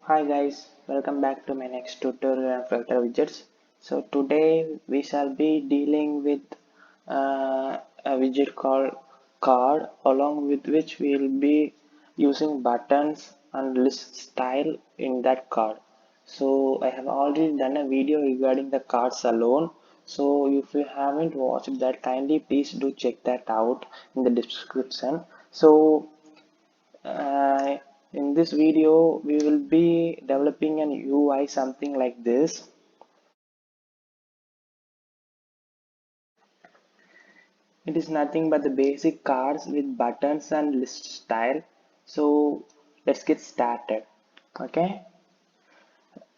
Hi guys, welcome back to my next tutorial on Flutter widgets. So today we shall be dealing with a widget called card, along with which we will be using buttons and list style in that card. So I have already done a video regarding the cards alone. So if you haven't watched that, kindly please do check that out in the description. So uh, in this video, we will be developing an UI something like this. It is nothing but the basic cards with buttons and list style. So let's get started. Okay,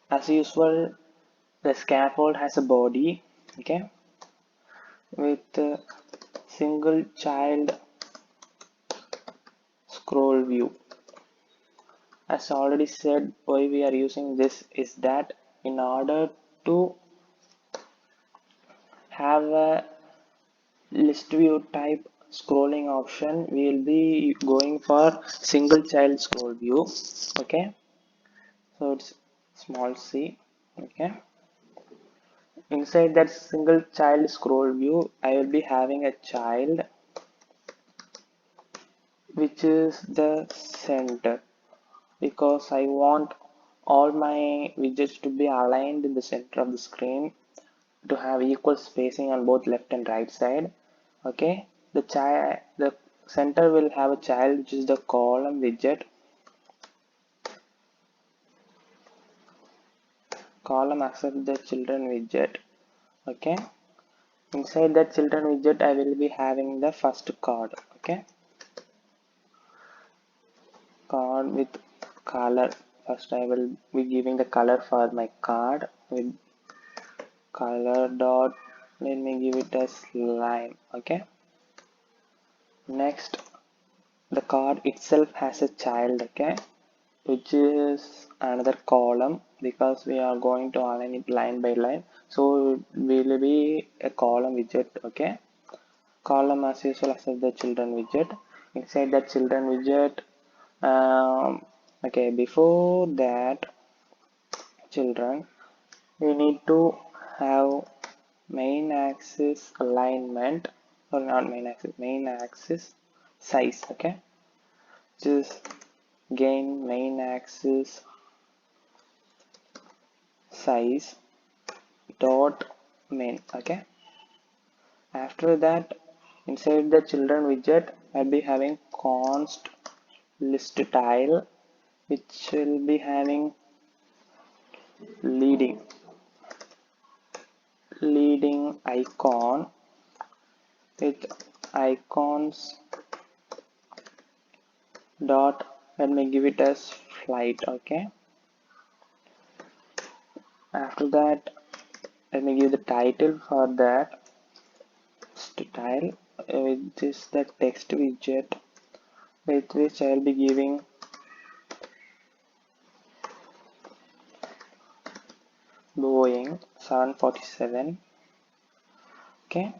as usual, the scaffold has a body. Okay, with a single child scroll view. As already said, why we are using this is that in order to have a list view type scrolling option, we will be going for single child scroll view. Okay, so it's small c. Okay, inside that single child scroll view I will be having a child which is the center, because I want all my widgets to be aligned in the center of the screen to have equal spacing on both left and right side. Okay, the center will have a child which is the column widget. Column accept the children widget. Okay, inside that children widget I will be having the first card. Okay, card with color. First I will be giving the color for my card with color dot, let me give it a line. Okay, next the card itself has a child. Okay, which is another column, because we are going to align it line by line, so it will be a column widget. Okay, column as usual as the children widget. Inside that children widget, okay, before that children, we need to have main axis alignment, or not main axis, main axis size. Okay, just gain main axis size dot main. Okay, after that inside the children widget I'll be having const list tile, which will be having leading icon with icons dot, let me give it as flight. Okay, after that let me give the title for that tile, which is the text widget, with which I'll be giving Boeing 747. Okay,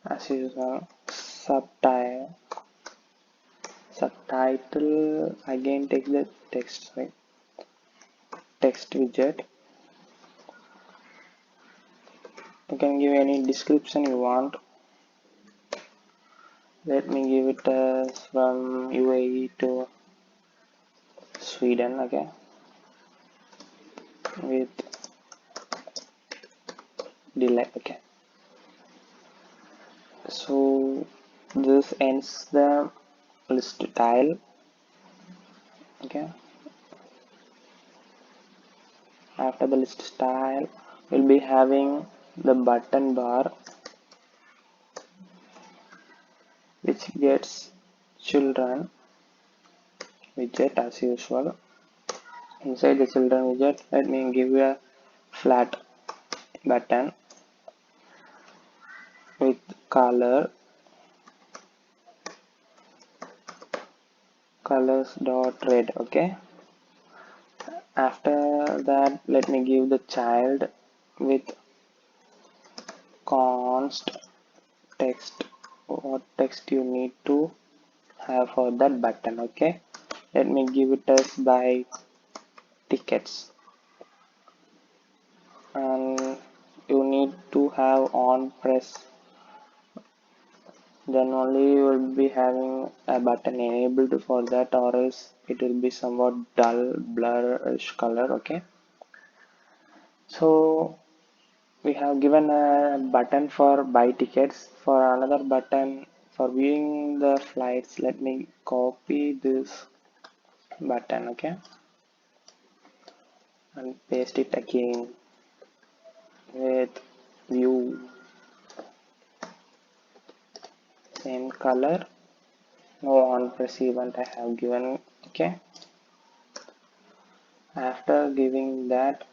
as usual, subtitle again, take the text, right, text widget. You can give any description you want. Let me give it as from UAE to Sweden. Okay, with delay. Okay, so this ends the list tile. Okay, after the list style we'll be having the button bar, which gets children widget as usual. Inside the children widget, let me give you a flat button with colors dot red. Okay, after that let me give the child with const text, what text you need to have for that button. Okay, let me give it as by tickets, and you need to have on press, then only you will be having a button enabled for that, or else it will be somewhat dull blurish color. Okay, so we have given a button for buy tickets. For another button for viewing the flights, let me copy this button, okay, and paste it again with view, same color, no on press event I have given. Okay, after giving that,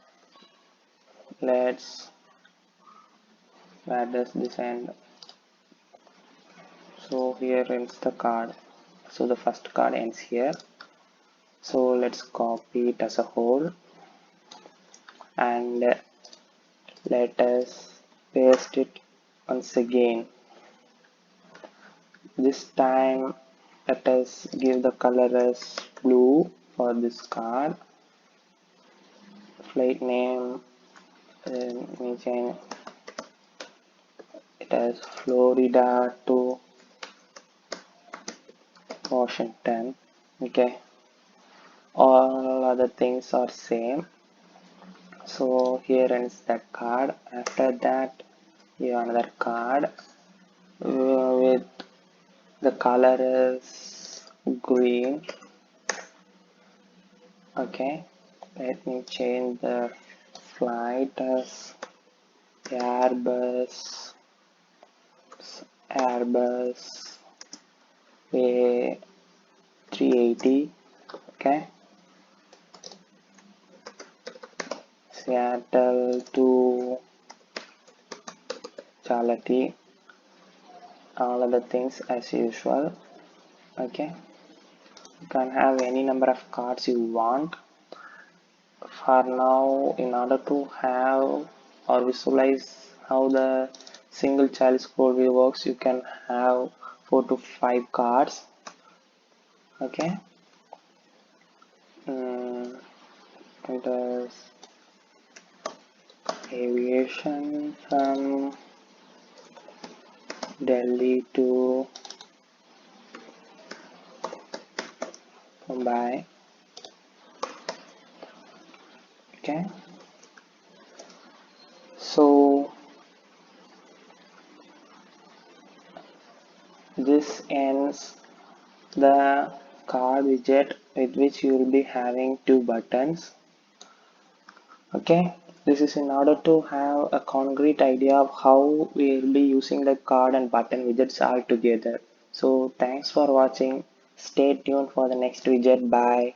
let's where does this end? So here ends the card, so the first card ends here. So let's copy it as a whole, and let us paste it once again. This time let us give the color as blue for this card. Flight name, let me change it as Florida to Washington. Okay, all other things are same. So here ends that card. After that, you have another card with the color is green. Okay, let me change the flight as Airbus A380. Okay, Seattle to Charlotte, all other things as usual. Okay, you can have any number of cards you want. For now, in order to have or visualize how the single child score view works, you can have 4 to 5 cards. Okay, it is aviation from Delhi to Mumbai. Okay, so this ends the card widget with which you will be having 2 buttons. Okay, this is in order to have a concrete idea of how we will be using the card and button widgets all together. So thanks for watching. Stay tuned for the next widget. Bye.